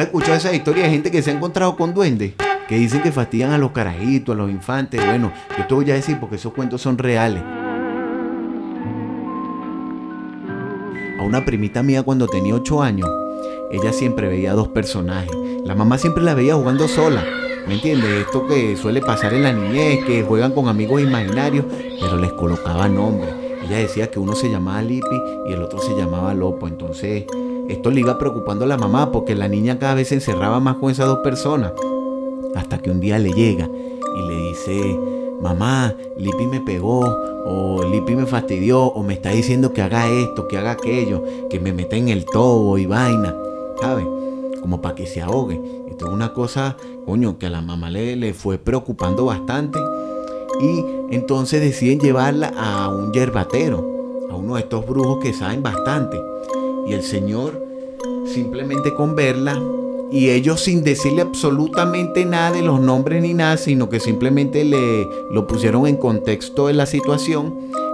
¿Has escuchado esa historia de gente que se ha encontrado con duendes? Que dicen que fastidian a los carajitos, a los infantes. Bueno, yo te voy a decir porque esos cuentos son reales. A una primita mía cuando tenía 8 años, ella siempre veía 2 personajes. La mamá siempre la veía jugando sola. ¿Me entiendes? Esto que suele pasar en la niñez, que juegan con amigos imaginarios, pero les colocaba nombre. Ella decía que uno se llamaba Lipi y el otro se llamaba Lopo. Entonces, esto le iba preocupando a la mamá porque la niña cada vez se encerraba más con esas 2 personas. Hasta que un día le llega y le dice: mamá, Lipi me pegó, o Lipi me fastidió, o me está diciendo que haga esto, que haga aquello, que me meta en el tobo y vaina, ¿sabes? Como para que se ahogue. Esto es una cosa, coño, que a la mamá le fue preocupando bastante. Y entonces deciden llevarla a un yerbatero, a uno de estos brujos que saben bastante. Y el señor, simplemente con verla, y ellos sin decirle absolutamente nada de los nombres ni nada, sino que simplemente lo pusieron en contexto de la situación,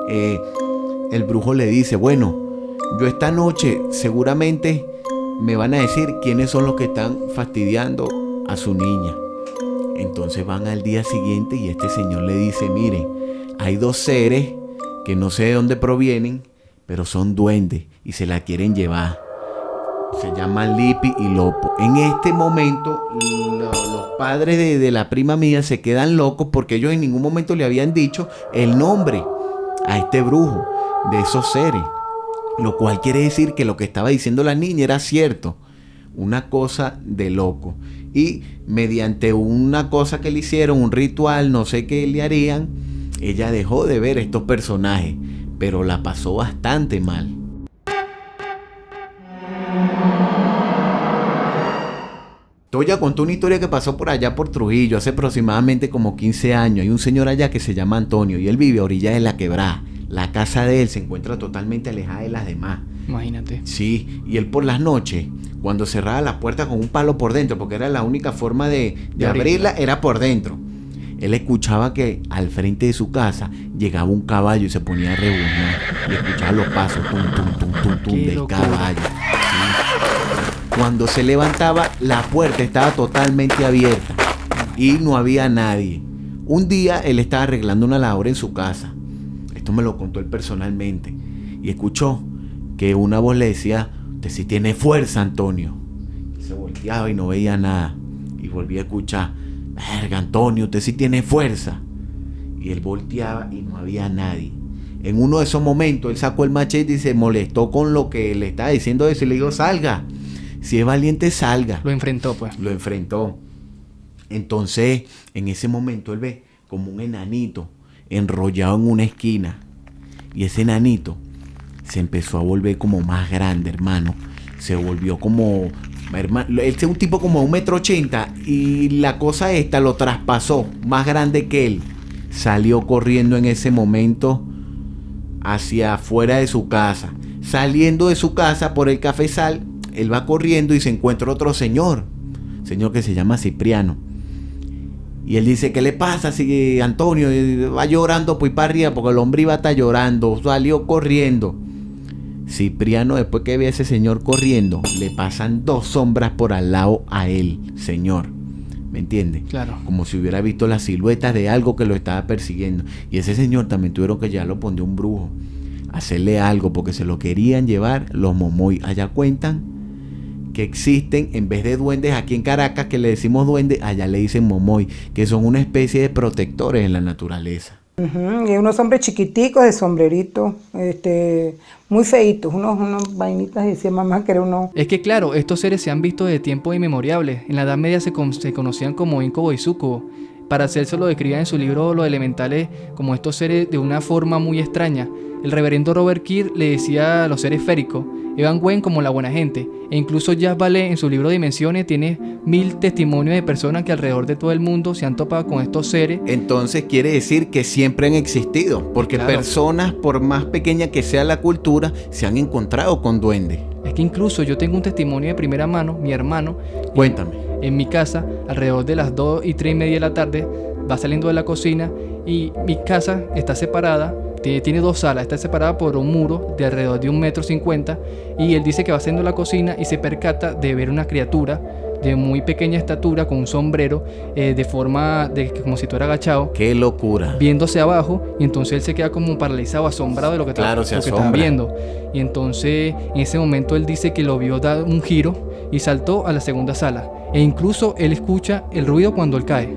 el brujo le dice: bueno, yo esta noche seguramente me van a decir quiénes son los que están fastidiando a su niña. Entonces van al día siguiente y este señor le dice: miren, hay 2 seres que no sé de dónde provienen, pero son duendes y se la quieren llevar. Se llaman Lipi y Lopo. En este momento los padres de la prima mía se quedan locos porque ellos en ningún momento le habían dicho el nombre a este brujo de esos seres, lo cual quiere decir que lo que estaba diciendo la niña era cierto. Una cosa de loco. Y mediante una cosa que le hicieron, un ritual, no sé qué le harían, ella dejó de ver estos personajes, pero la pasó bastante mal. Toya contó una historia que pasó por allá por Trujillo hace aproximadamente como 15 años. Hay un señor allá que se llama Antonio y él vive a orillas de la quebrada. La casa de él se encuentra totalmente alejada de las demás. Imagínate. Sí, y él por las noches, cuando cerraba la puerta con un palo por dentro, porque era la única forma de abrirla, era por dentro. Él escuchaba que al frente de su casa llegaba un caballo y se ponía a rebuznar. Y escuchaba los pasos tum, tum, tum, tum, tum del caballo. Sí. Cuando se levantaba, la puerta estaba totalmente abierta y no había nadie. Un día él estaba arreglando una labor en su casa. Esto me lo contó él personalmente. Y escuchó que una voz le decía: usted sí tiene fuerza, Antonio. Y se volteaba y no veía nada. Y volvía a escuchar: verga, Antonio, usted sí tiene fuerza. Y él volteaba y no había nadie. En uno de esos momentos él sacó el machete y se molestó con lo que le estaba diciendo eso y le dijo: salga. Si es valiente, salga. Lo enfrentó, pues. Lo enfrentó. Entonces, en ese momento él ve como un enanito enrollado en una esquina. Y ese enanito se empezó a volver como más grande, hermano. Se volvió como... Hermano, él es un tipo como 1,80 m y la cosa esta lo traspasó, más grande que él. Salió corriendo en ese momento hacia afuera de su casa. Saliendo de su casa por el cafezal, él va corriendo y se encuentra otro señor que se llama Cipriano. Y él dice: ¿qué le pasa? Si Antonio va llorando pues para arriba, porque el hombre iba a estar llorando. Salió corriendo. Cipriano, después que ve a ese señor corriendo, le pasan 2 sombras por al lado a él, señor. ¿Me entiendes? Claro. Como si hubiera visto la silueta de algo que lo estaba persiguiendo. Y ese señor también tuvieron que llevarlo por donde un brujo, hacerle algo, porque se lo querían llevar los momoy. Allá cuentan que existen, en vez de duendes aquí en Caracas, que le decimos duendes, allá le dicen momoy, que son una especie de protectores en la naturaleza. Y unos hombres chiquiticos de sombrerito, muy feitos, unos vainitas, decía mamá que era uno. Es que claro, estos seres se han visto desde tiempos inmemoriales. En la Edad Media se conocían como incubo y súcubo. Paracelso lo describía en su libro Los Elementales como estos seres de una forma muy extraña. El reverendo Robert Kirk le decía a los seres féricos, Evan Wen como la buena gente, e incluso Jacques Vallée en su libro Dimensiones tiene 1000 testimonios de personas que alrededor de todo el mundo se han topado con estos seres. Entonces quiere decir que siempre han existido, porque claro, personas, por más pequeña que sea la cultura, se han encontrado con duendes. Es que incluso yo tengo un testimonio de primera mano. Mi hermano, cuéntame, en mi casa, alrededor de las 2:30 de la tarde, va saliendo de la cocina y mi casa está separada. Tiene 2 salas, está separada por un muro de alrededor de 1,50 m y él dice que va haciendo la cocina y se percata de ver una criatura de muy pequeña estatura, con un sombrero, de forma de como si estuviera agachado, ¡Qué locura! viéndose abajo, y entonces él se queda como paralizado, asombrado de lo que, Claro, se lo que están asombra. viendo. Y entonces en ese momento él dice que lo vio dar un giro y saltó a la segunda sala. E incluso él escucha el ruido cuando él cae.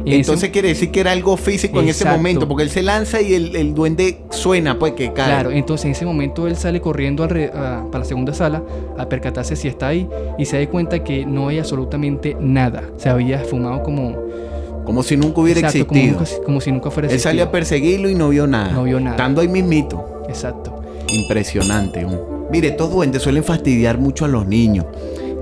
En Entonces ese- quiere decir que era algo físico en ese Exacto. momento, porque él se lanza y el duende suena, pues que cae. Claro, entonces en ese momento él sale corriendo para la segunda sala a percatarse si está ahí y se da cuenta que no hay absolutamente nada. Se había esfumado como... Como si nunca hubiera Exacto, existido. como si nunca fuera Él salió a existido. perseguirlo y no vio nada. No vio nada. Estando ahí mismito. Exacto. Impresionante. Mire, estos duendes suelen fastidiar mucho a los niños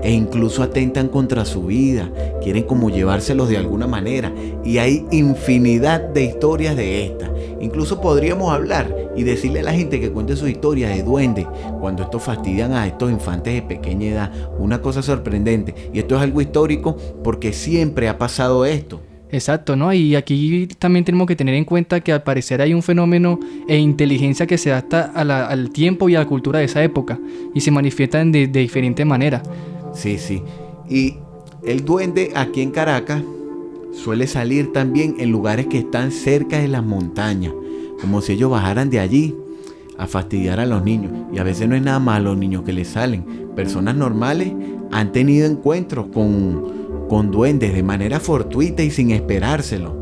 e incluso atentan contra su vida. Quieren como llevárselos de alguna manera. Y hay infinidad de historias de estas. Incluso podríamos hablar y decirle a la gente que cuente sus historias de duendes cuando estos fastidian a estos infantes de pequeña edad. Una cosa sorprendente. Y esto es algo histórico porque siempre ha pasado esto. Exacto, ¿no? Y aquí también tenemos que tener en cuenta que al parecer hay un fenómeno e inteligencia que se adapta al tiempo y a la cultura de esa época y se manifiestan de diferentes maneras. Sí, sí. Y el duende aquí en Caracas suele salir también en lugares que están cerca de las montañas, como si ellos bajaran de allí a fastidiar a los niños. Y a veces no es nada más a los niños que les salen. Personas normales han tenido encuentros con duendes de manera fortuita y sin esperárselo.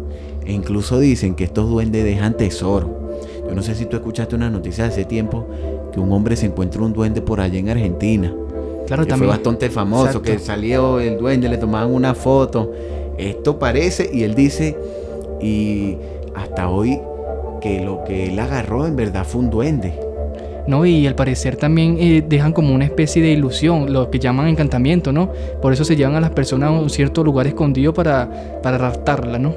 E incluso dicen que estos duendes dejan tesoro. Yo no sé si tú escuchaste una noticia hace tiempo que un hombre se encuentra un duende por allá en Argentina. Claro, Que también. fue bastante famoso, Exacto. que salió el duende, le tomaban una foto. Esto parece, y él dice, y hasta hoy, que lo que él agarró en verdad fue un duende. ¿No? Y al parecer también dejan como una especie de ilusión, lo que llaman encantamiento, ¿no? Por eso se llevan a las personas a un cierto lugar escondido para raptarla, ¿no?